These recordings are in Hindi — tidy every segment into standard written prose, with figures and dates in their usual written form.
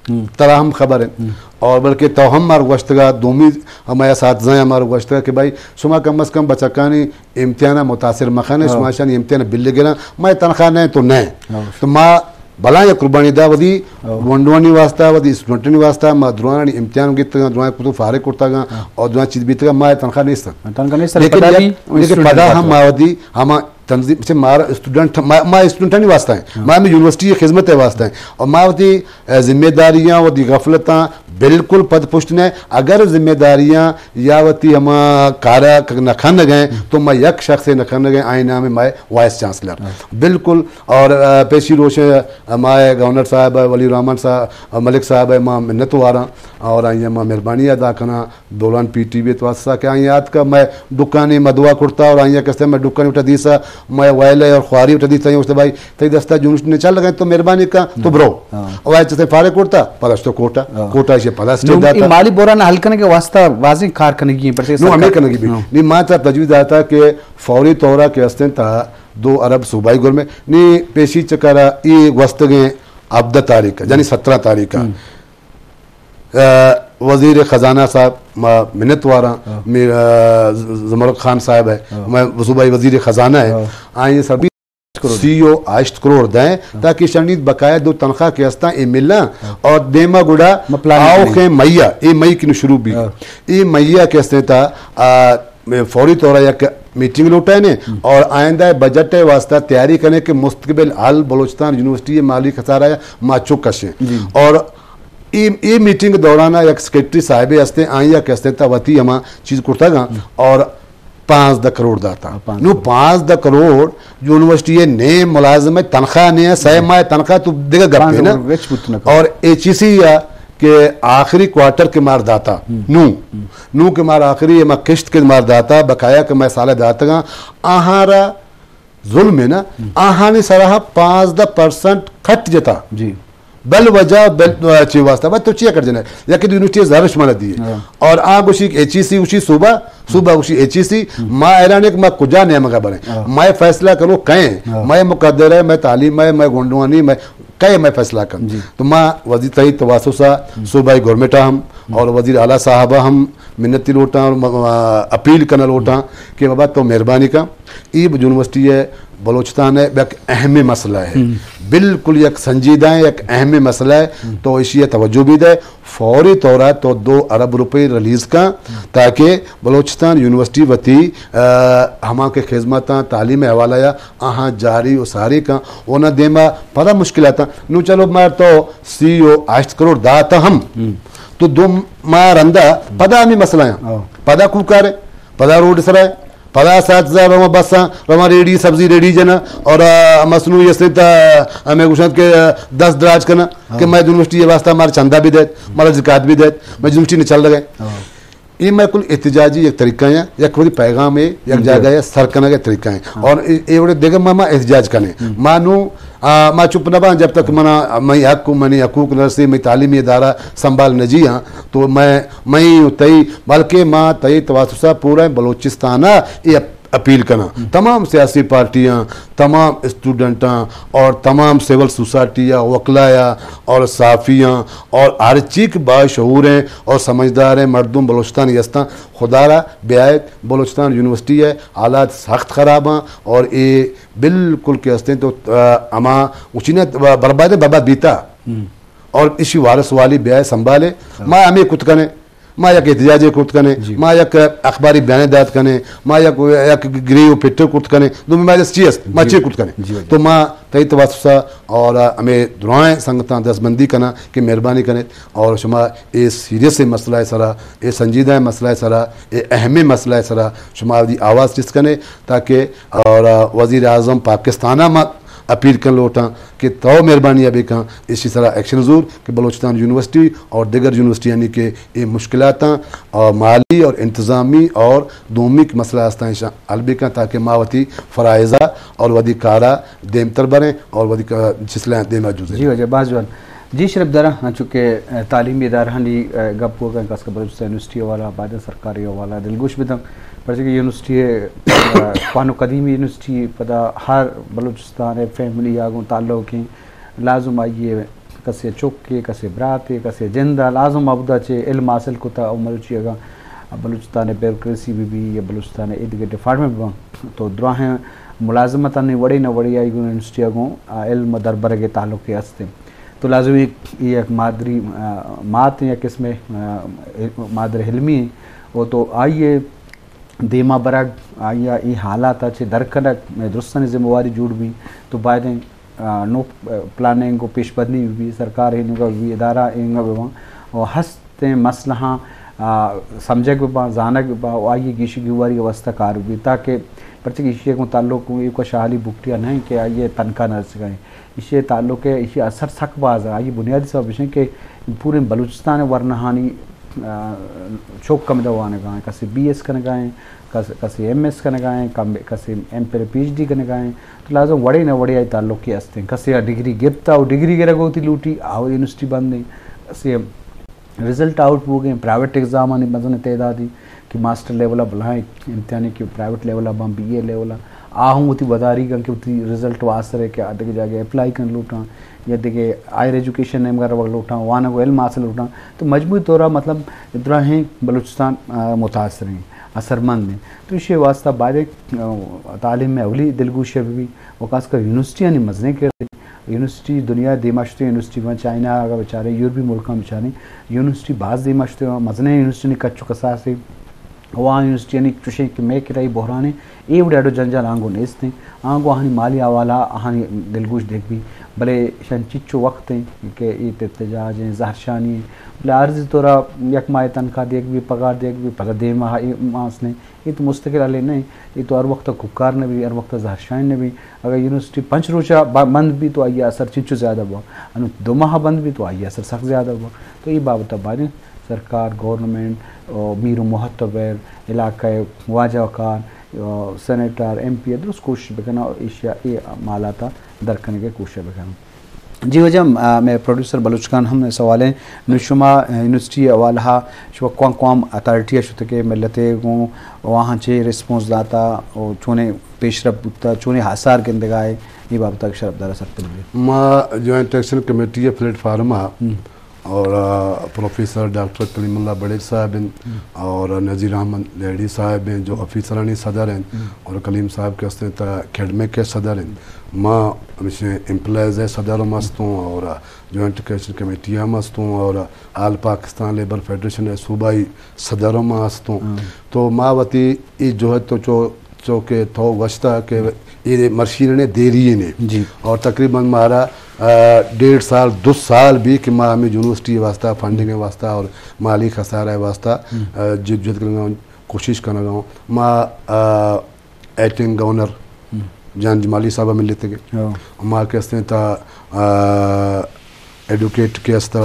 तरह हम खबर है और बल्कि तो हम मार गश्तगा दोमी हमारे साथ हमारे गश्तगा कि भाई सुमा कम अज़ कम बचकानी इम्तिहान मुतासर मखान सुमाशान इम्तिहान बिल्ले गिरा मैं तनख्वाह नहीं तो नहीं तो माँ भला या कुर्बानी दा वदी वंडवानी वास्ता वदी स्टूडेंटनी वास्ता मा द्रोणी इम्तिहान गित द्रोणी कुतु फारे कुर्ता गा और द्रोणी चीज बीतगा माय तनख्वाह नहीं सक लेकिन पदा हम मावदी हम तंजीम से मारा स्टूडेंट माँ स्टूडेंट नहीं वास्ता है माँ में यूनिवर्सिटी की खिदमत है वास्ता है और मावती जिम्मेदारियाँ वदी गफलता बिल्कुल पद पुष्ट ने अगर जिम्मेदारियाँ यावती हम कारा नखन गए तो मैं यक शख्स नखन गए आईना में मैं वाइस चांसलर बिल्कुल और पेशी रोश माए गवर्नर साहब है वली रहमान साहब मलिक साहब है माँ मिन्नत वारा और आई माँ मेहरबानी अदा करना दौरान PTV तो वास्ता क्या याद का मैं दुकानी मदवा कुर्ता और आई कैसे मैं दुकानी उठा दी सा मैं वायले और ख्वारी उठा दी था उससे भाई तई दस्ता जुनूस ने चल गए तो मेहरबानी का तो ब्रो और जैसे फारे कुर्ता पलस तो कोटा से पलस माली बोरा ना हल करने के वास्ता वाजी कार करने की नो हमें करने की भी नहीं माता तजवीज़ आता कि फौरी तौरा के हस्ते था 2 अरब सूबाई गुर में नहीं पेशी चकारा ये वस्तगे अब्दा तारीख यानी 17 तारीख का वजीर ख़जाना साहब मिन्नत वारा जमरुख खान साहब है मैं सूबाई वजीर ख़जाना है आए सभी CEO 8 करोड़ दें ताकि शनीद बकाया 2 तनख्वाह के हस्ता ए मिलना और देमा गुड़ा आओ के मैया ए मई की शुरू भी ए मैया के हस्ते था फौरी तौर एक मीटिंग लौटा ने और आइंदा बजट वास्ता तैयारी करने के मुस्तकबिल हाल बलोचिस्तान यूनिवर्सिटी माली खसारा माचो कशे और ये मीटिंग के दौरान एक सेक्रेटरी साहब हस्ते आइया के हस्ते था वती हम चीज कुर्ता गा और 5 करोड़ दाता नो 5 करोड़ यूनिवर्सिटी ने मुलाजिम तनख्वाह ने सह माह तनख्वाह तो देगा गप ना और HEC या के आखिरी क्वार्टर के मार दाता नू के मार आखिरी मैं किश्त के मार दाता बकाया के मैं साले दाता आहारा जुल्म है ना आहानी सराह 5% खट जता जी बल वजह बल ची वास्ता बस तो चिया कर देना या कि यूनिवर्सिटी ज़ारश माना दी और आग उसी HEC उसी सुबह उसी HEC माँ ऐलान एक माँ कुजा नहीं मगा बने मैं फैसला करूँ कहें मैं मुकद्दर है मैं तालीम है मैं गोंडवानी मैं कहे मैं फैसला कर तो माँ वजीर तई तवासुसा सूबाई गवर्नमेंट हम और वजीर आला साहबा हम मिन्नती लोटा और अपील करना लोटा कि बाबा तो मेहरबानी का ये यूनिवर्सिटी है बलोचिस्तान है एक अहम मसला है बिल्कुल एक संजीदा है एक अहम मसला है तो इसी तवज्जो भी दे फौरी तौर तो 2 अरब रुपये रिलीज़ का ताकि बलोचिस्तान यूनिवर्सिटी वती हमा के खिदमत तालीम हवाला या आहाँ जारी उसारी का वो न देमा पता मुश्किल आता नू चलो मार तो CEO 8 करोड़ दाता हम तो 2 मार अंदा पदा हमें मसला है पदा कुकार है पदा रोड सर है पदा 7,000 रमा बसा रमा रेडी सब्जी रेडी जना और मसनू ये से मैं गुशत के 10 दराज करना कि मैं यूनिवर्सिटी वास्ता हमारा चंदा भी दे हमारा ज़कात भी दे मैं यूनिवर्सिटी ने चल रहा ये मैं कुल एहतजाजी एक तरीका है या कोई पैगाम है एक जगह है सर करने का तरीका है और ये बड़े देगा मामा एहतजाज करने मानू माँ चुप न बा जब तक मना मैं हक मनी हकूक नरसी मैं तालीमी इदारा संभाल न जी हाँ तो मैं तई बल्कि माँ तई तवासुसा पूरा बलोचिस्तान ये अपील करना तमाम सियासी पार्टियाँ तमाम स्टूडेंटा और तमाम सिविल सोसाइटियाँ वकलाया और साफ़ियाँ और हर चीक बाशऊर हैं और समझदार हैं मर्दुम बलोचिस्तान यस्ता खुदारा बेआत बलोचिस्तान यूनिवर्सिटी है हालात सख्त ख़राब हैं और ये बिल्कुल के हस्ते तो अमा उचिने बर्बाद बीता और इसी वारस वाली बेआत संभाले माँ हमें कुछ करें माँ एक एहतजाजी कुर्त कने माँ एक अखबारी बयान दात कने माँ एक ग्रीव पिट्टर कुर्त कने दो माँ चीज माँ चे कुर्त कने तो माँ तई तवासुसा और हमें दुआएं संगता दस्तबंदी करना कि मेहरबानी करें और शुमा ये सीरियस मसला है सरा ये संजीदा मसला है सरा ये अहम मसला है सरा शुमा दी आवाज़ जिस कने ताकि और वज़ीर आज़म पाकिस्तान में अपील कर लोटा कि तो मेहरबानी अभी कहाँ इसी तरह एक्शन जरूर कि बलोचिस्तान यूनिवर्सिटी और दिगर यूनिवर्सिटी यानी कि ये मुश्किलात और माली और इंतज़ामी और दोमी मसला हस्ता अलबी का ताकि मावती फ़राइज़ा और वदी कारा देमतर बने और वदी जिसला देमा जुज़े जी वजह बाजवान जी शरफ दरा चूँकि तालीमी इदारा गप होगा बलोचिस्तान यूनिवर्सिटी वाला बाद सरकारी वाला दिलगुश बिदम पर यूनिवर्सिटी पानो कदीमी यूनिवर्सिटी पता हर बलूचिस्तान फैमिली आगो ताल्लुक लाजुम आइए कसे चुके कसे ब्राते कसे जिंदा लाजम अबदा चे इल्म हासिल कुता मलुची अगा बलूचिस्तान ब्यूरोक्रेसी भी या बलूचिस्तान इधर डिपार्टमेंट तो द्राह मुलाजमत वड़ी न वड़ी आई यूनिवर्सिटी अगों इल्म दरबर के ताल्लुक हस्ते तो लाजमी ये एक मादरी मात या किस्म मादर हिलमी वो तो आइए देमा बरग आइया ये हालात अच्छे दरकनक में दुरुस्तनी जिम्मेवारी जुड़ भी तो बाद नो प्लानिंग को पेशबदनी भी सरकार इनका भी इदारा इनका भी और हंसते मसला समझक भी जानक भी आइए गिशी गुवारी अवस्था कार भी ताकि प्रत्येक इशे को ताल्लुक एक शाहली बुकटिया नहीं कि आइए तनखा न सकें इसे ताल्लुक है इसे असर सकबाज आइए बुनियादी सब विषय के पूरे बलूचिस्तान वरनहानी चौक कम दवाने गाएँ कसे BS करने गाएँ कसे MS करने गाएँ कसे MPhil PhD करने गाएँ तो लाजम वड़े न वड़े आई ताल्लुक के हस्ते कसे डिग्री गिरता और डिग्री गिरा गोती लूटी आओ यूनिवर्सिटी बंद नहीं कसे रिजल्ट आउट हो गए प्राइवेट एग्जाम आने मजन तैदादी कि मास्टर लेवल बुलाएं इम्तिहानी कि प्राइवेट लेवल अब BA लेवल आहूँ उती बदारी कि उती रिजल्ट वास्तर है कि आधे के जाके अप्लाई कर लूटा या देखे हायर एजुकेशन ने मगर वक्त लूटा वहाँ को इल्म हासिल लूटा तो मजबूरी तौर मतलब इतना ही बलूचिस्तान मुतासर हैं असरमंद हैं तो इसे वास्ता बाद तालीम में अवली दिलगोश भी वो खासकर यूनिवर्सिटियाँ नहीं मजने के यूनिवर्सिटी दुनिया दिमाश्ती यूनिवर्सिटी में चाइना का बेचारे यूरोपी मुल्क में बेचारे यूनिवर्सिटी बाज़ दिमाश्ती मजने यूनिवर्सिटी ने कच्चू कसा से वहाँ यूनिवर्सिटी ने चुशे कि मैं किराई बहराने ये बड़े जंजाल आंगो नेस्ते आंगो हानि माली आवाला हानि दिलगोश देख भी भले शन चिच्चो वक्त हैं कि ईद एहतजाज हैं जहरशानी भले आर्जी तोरा यक माह तनख्वाह देख भी पगार देख भी भला दे मास ने ये तो मुस्तकिल अले नहीं ये तो हर वक्त कुकार ने भी हर वक्त जहरशान ने भी अगर यूनिवर्सिटी 5 रोज़ा बंद भी तो आइए असर चिच्चो ज़्यादा हुआ अनु 2 माह बंद भी तो आइए असर सख्त ज़्यादा हुआ तो ये बाबत बारे सरकार गवर्नमेंट मीर महतबर इलाका वाजाकार सेनेटर MP दुरुस्त कोशिश बेकना एशिया ये मालाता दरकने के कोशिश बेकना जी वजह मैं प्रोड्यूसर बलूच खान हमने सवाल है नुशुमा यूनिवर्सिटी वाला शुभ कौम अथॉरिटी शुरू के मिलते वहाँ चे रिस्पॉन्स दाता और चुने पेशरफ बुता चुने हासार के इंतगाए ये बाबत शरफ दरा सकते हैं माँ जॉइंट एक्शन कमेटी प्लेटफार्म और प्रोफेसर डॉक्टर कलीमुल्लाह बड़े साहब हैं और नज़ीर अहमद लेडी साहब हैं जो अफीसरानी सदर हैं और कलीम साहब के हस्ते अकेडमिक के सदर हैं माँ हमेशा एम्प्लॉयज़ है सदर मस्त हूँ और जॉइंट एक्शन कमेटी मस्त हूँ और आल पाकिस्तान लेबर फेडरेशन है सूबाई सदर मस्त हूँ तो माँ वती ये जो है तो चो के थो वस्ता के ये मशीन ने देरी ने जी और तकरीबन हमारा 1.5 साल 2 साल भी कि माँ हमें यूनिवर्सिटी वास्ता फंडिंग वास्ता और माली खसारा वास्ता जिद कोशिश करना गाँव माँ एक्टिंग गवर्नर जान जमाली साहब मिल लेते गए माँ के हस्ते था एडवोकेट के हस्ता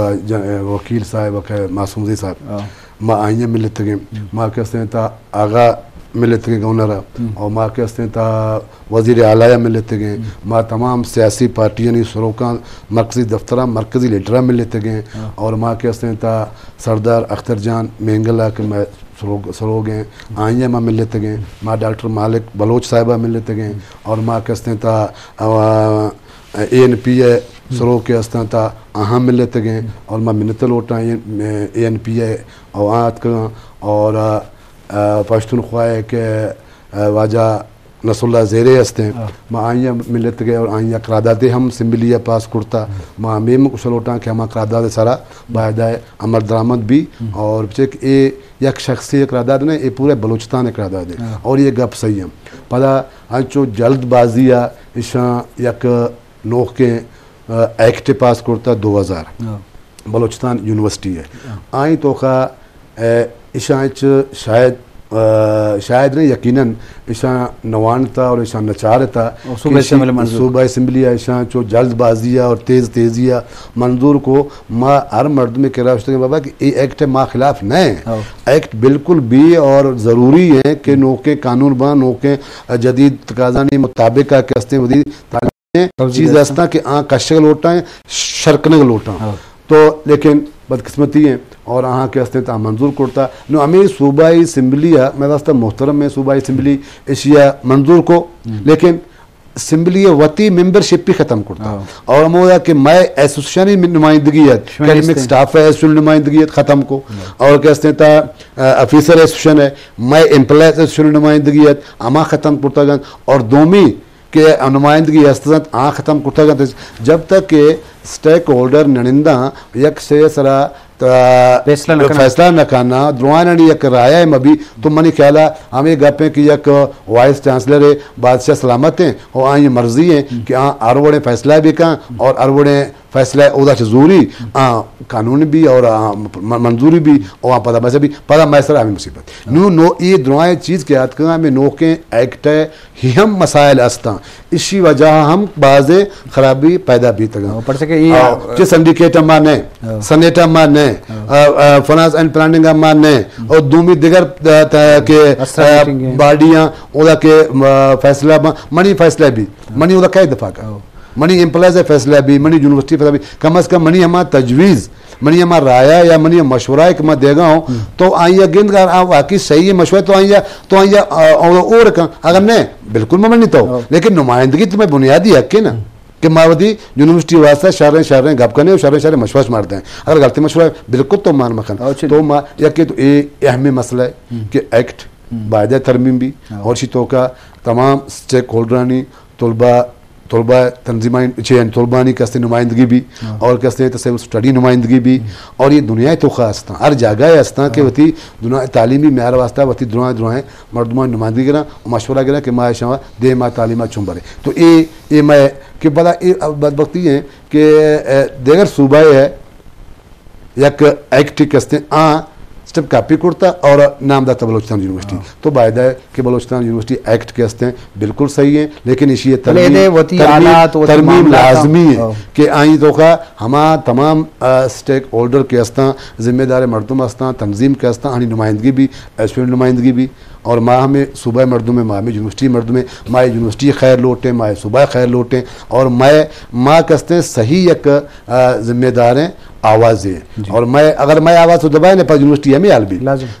वकील साहब मासूमजी साहब माँ आइए मिल लेते गए माँ के हस्ते था आगा मिलते गए गवर्नर और माँ के हस्ते था वज़ीर आला मिलते गए माँ तमाम सियासी पार्टियाँ नहीं सरोका मरकजी दफ्तर मरकजी लीडर मिलते गए और माँ के हस्ते था सरदार अख्तर जान मेंगला के मैं सरोग हैं आइए माँ मिल लेते गए माँ डॉक्टर मालिक बलोच साहिबा मिल लेते गए और माँ के हस्ते था ANPA सरोग के हस्ते था अहम मिल लेते गए और माँ मिन्नत लोटा ANPA और आत का और पश्तूनख्वा के वाजा नसुल्ला ज़ेरे हस्ते हैं माँ आइया मिलत गए और आइया करादाते हम सिम्बलिया पास कुर्ता माँ मेम कुशलोटा के हम करादाते सारा बायदाए अमर दरामद भी और चेक ए यक शख्सी करादात ने ये पूरे बलूचिस्तान करादात है और ये गप सही है पता जो जल्दबाजिया इशा यक नोख के एक्ट पास कुर्ता 2000 बलूचिस्तान यूनिवर्सिटी है आई तो का इशाच शायद नहीं यकीनन इशा नवान था और इशा नचार था सूबा असम्बली इशा जो जल्दबाजिया और तेज़िया मंजूर को माँ हर मर्द में कह रहा बाबा कि ये एक्ट माँ खिलाफ नहीं है एक्ट बिल्कुल भी और ज़रूरी है कि नौके कानून बा नौके जदीद तकाज़ानी मुताबिक का कहते हैं चीज़ ऐसा कि कश लोटा है शर्कने लोटा तो लेकिन बदकिस्मती है और अहाँ के हस्ते ता मंजूर करता नो हमें सूबाई असम्बली मैं रास्ता मोहतरम में सूबाई असम्बली एशिया मंजूर को लेकिन सिंबली वती मेंबरशिप भी खत्म करता और मोदा कि मैं एसोसिएशन नुमाइंदगियत एकेडमिक स्टाफ है एसोसिएशन नुमाइंदगियत खत्म को और कहते था ऑफिसर एसोसिएशन है मैं एम्प्लॉयज एसोसिएशन नुमाइंदगियत आमा खत्म करता गन और दोमी के नुमाइंदगी हस्तत आ खत्म करता गन जब तक के स्टेक होल्डर ननिंदा यक से सरा फैसला न करना द्रुआनी यक राय है मभी तो मनी ख्याल हमें गपे कि यक वाइस चांसलर है बादशाह सलामत हैं और आई मर्जी है कि अरवड़े फैसला भी का और अरवड़े फैसला उदा जरूरी कानून भी और मंजूरी भी और पता मैसे भी पता मैसर हमें मुसीबत नो नो ये दुआएं चीज़ के याद करा में नो के एक्ट ही हम मसाइल अस्ता इसी वजह हम बाज़े खराबी पैदा भी तक पढ़ सके ये सिंडिकेट माने सनेटा माने फाइनेंस एंड प्लानिंग माने और दूमी दिगर के बाडियां उदा के फैसला मनी फैसला भी मनी उदा क्या दफा का मनी एम्प्लॉयज फैसला भी मनी यूनिवर्सिटी फैसला भी कम अज कम मनी हमारा तजवीज़ मनी हमारा राया या मनी मशवरा एक मैं देगा हूँ तो आइया गिंद वाकई सही है मशवरा तो आइया और अगर नहीं बिल्कुल मैं नहीं तो लेकिन नुमाइंदगी तो मैं बुनियादी हक है ना कि मावदी यूनिवर्सिटी वास्ते शहरें गप करने और शहरें मशवरा मारते हैं अगर गलती मशवरा बिल्कुल तो मान मखन तो माँ यके तो ये अहम मसला है कि एक्ट बायदा तरमीम भी और शी का तमाम स्टेक होल्डरानी तलबा तंजीमानी चेन तलबानी कसते नुमाइंदगी भी और कसते तसे स्टडी नुमाइंदगी भी और ये दुनिया तो खास्ता हर जगह हस्ता कि वती दुनिया तालीमी म्यार वास्ता वती दुआएं मर्दमा नुमाइंदगी करा मशवरा करा कि माँ शवा दे माँ तालीमा चुम्बरे तो ये मैं कि बड़ा ये बदबख्ती है कि देगर सूबा है यक एक्ट कसते स्टेप कापी करता और नामदाता बलोचिस्तान यूनिवर्सिटी तो बायदा है कि बलोचिस्तान यूनिवर्सिटी एक्ट के हस्ते बिल्कुल सही है लेकिन इसी तरमीम लाजमी है कि आई तो का हमा तमाम स्टेक होल्डर के हस्ता जिम्मेदार मरदम हस्ता तंजीम के हस्ता आनी नुमाइंदगी भी एसोसिएशन नुमाइंदगी भी और माह में सूबा मर्दों में माह में यूनिवर्सिटी मर्दों में माँ यूनिवर्सिटी खैर लौटें माँ सूबा खैर लौटें और मैं माँ कसते सही एक जिम्मेदार हैं आवाज़ है और मैं अगर मैं आवाज़ तो दबाए ना पर यूनिवर्सिटी हमें हाल भी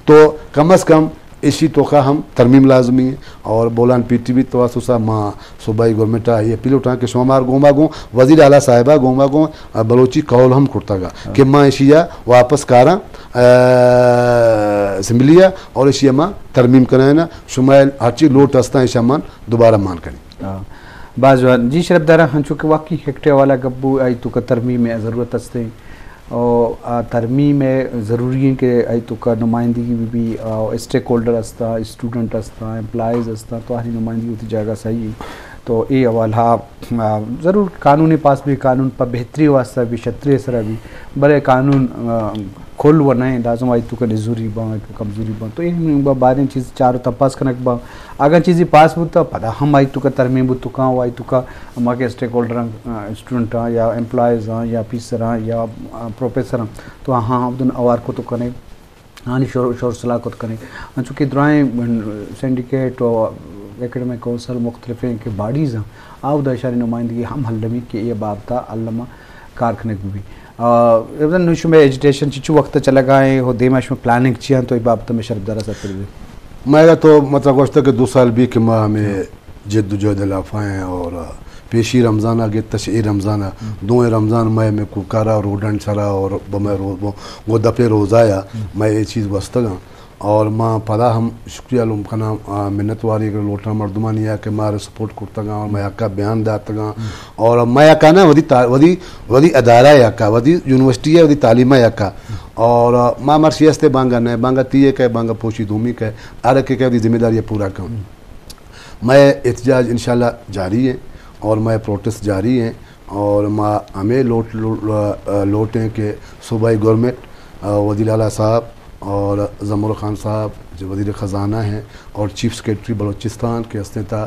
तो कम अज़ कम इसी तो का हम तरमीम लाजमी है और बोलान PTV तो वासुसा माँ सूबाई गवर्नमेंट ये अपील उठा के सोमार गोमा गो वजीर आला साहिबा गोमा गो बलोची कौल हम कुर्तागा कि माँ इशिया वापस कारा सिमलिया और इशिया माँ तरमीम करें ना शुमाइल हर चीज़ लोट हस्ता इशा मान दोबारा मान करें बाजवान जी शरफ दारा हम चूँकि वाकई हेक्टे वाला गब्बू आई तो का तरमीम में ज़रूरत हस्ते और तरमीम में ज़रूरी है कि आई तो का नुमाइंदगी भी स्टेक होल्डर हस्ता स्टूडेंट हस्ता एम्प्लॉयज़ हस्ता तो हरी नुमाइंदगी होती जगह सही है तो ये हवाला ज़रूर कानूनी पास भी कानून पर बेहतरी वास्ता भी छतरे सरा भी बड़े कानून खोल बनाए लाजम आई तो का जरूरी बा तो कमजोरी बा तो इन बारे चीज़ चारों तपास कनक बा अगर चीज़ें पास बुता पता हम आई तो का तरमीम बुत का आई तो का हमारे स्टेक होल्डर स्टूडेंट या एम्प्लॉयज़ या ऑफिसर या प्रोफेसर तो हाँ उन अवार को तो कने हाँ शोर सलाह को करें चूँकि दुआएं सिंडिकेट और एकेडमिक कौंसल मुख्तलिफ के बाडीज़ हैं आउद इशारी नुमाइंदगी हम हल्लमी के ये बाबता अल्लमा कारखने भी इवन नुशु में एजुटेशन चिचू वक्त चला गए हो देमाश में प्लानिंग चिया तो ये बाबता में शर्फ दरा सकते मैं तो मतलब गोश्त के 2 साल भी कि माँ हमें जद्दोजहद लाफाएँ और पेशी रमज़ाना गे तशई रमज़ाना 2 रमज़ान मैं कुकारा रोडन सरा और मैं वो दफ़े रोज़ाया मैं ये चीज़ वस्तगा और माँ पदा हम शुक्रिया लुम खना मिन्नत वारी अगर लोटा मर्दमानी है कि मारे सपोर्ट करता और मैं अक्का बयान दाता और मैं अक्का ना वदी अदारा है अक्का वदी यूनिवर्सिटी है वदी तालीम है अक्का और माँ मरसियस्ते बांगा न बांगा तीये कह बांगा पोशी धूमी कह आर के वदी जिम्मेदारी पूरा करूँ मैं एहतजाज इंशाल्लाह जारी है और मैं प्रोटेस्ट जारी है और माँ हमें लौटें कि सूबाई गवर्नमेंट वज़ीर आला साहब और ज़मरुल खान साहब जो वज़ीर ख़जाना हैं और चीफ सेक्रेटरी बलूचिस्तान के हस्ता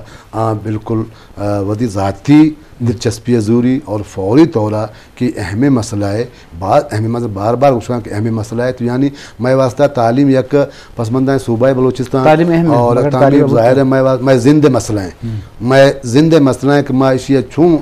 बिल्कुल वदी ज़ाती दिलचस्पी ज़रूरी और फौरी तौर कि अहम मसला है बार बार उसका अहम मसला है तो यानी मैं वास्ता तालीम यक पसमंदा सूबा बलूचिस्तान और तालीम ज़ाहिर है मैं जिंद मसला है मैं जिंद मसला है कि मैं इसी छूँ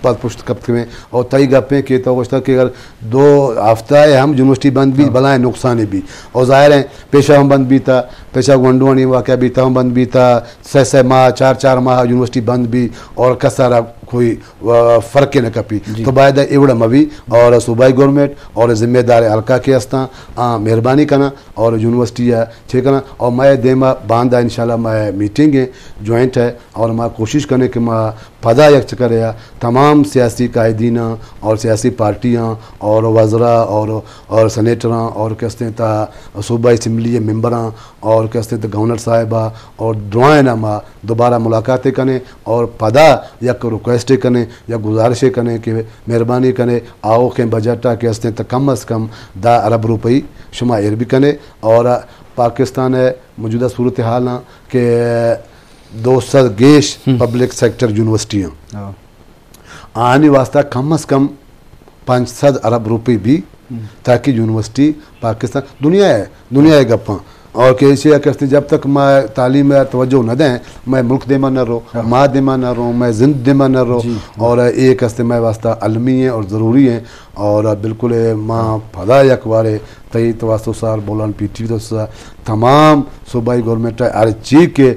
पद पुष्ट कपते में और तई गपें के तो वस्ता कि अगर 2 हफ्ता है हम यूनिवर्सिटी बंद भी भला है नुकसान भी और जाहिर है पेशा हम बंद भी था पेशा वंडुआनी वाक़ भी था हम बंद भी था 6 माह 4 माह यूनिवर्सिटी बंद भी और कसारा कोई फ़र्क न कपी तो बाद एवड़ा मवी और सूबाई गवर्नमेंट और जिम्मेदार हल्का के हस्ता मेहरबानी करना और यूनिवर्सिटी है ठीक है ना और मैं देमा बांधा इंशाल्लाह मैं मीटिंग है ज्वाइंट है और मैं कोशिश करने कि मैं पदा यक्ष करे तमाम सियासी कायदीना और सियासी पार्टियाँ और वज़रा और सनेटरां और कहते हैं ता सूबाई असम्बली मेंबरां और कहते हैं गवर्नर साहिबा और दुआएं ना माँ दोबारा मुलाकातें करें और पदा यक रिक्वेस्ट करें या गुजारिशें करें कि मेहरबानी करें आओ के बजट के हस्ते तो कम अज़ कम 10 अरब रुपये शुमाइर भी करें और पाकिस्तान है मौजूदा सूरत हाल ना कि 200 गेश पब्लिक सेक्टर यूनिवर्सिटियाँ आने वास्ता कम अज़ कम 500 अरब रुपये भी ताकि यूनिवर्सिटी पाकिस्तान दुनिया है गप्पा और कैसे कहते जब तक मैं तालीम में तवज्जो न दें मैं मुल्क देमा न रो माँ देमा न रो मैं जिंद देमा न रो और एक हस्ते मैं वास्ता अलमी है और ज़रूरी है और बिल्कुल माँ फदा यकवारे तई तवासो सार बोलान पीटी तो तमाम सूबाई गवर्नमेंट हर चीज़ के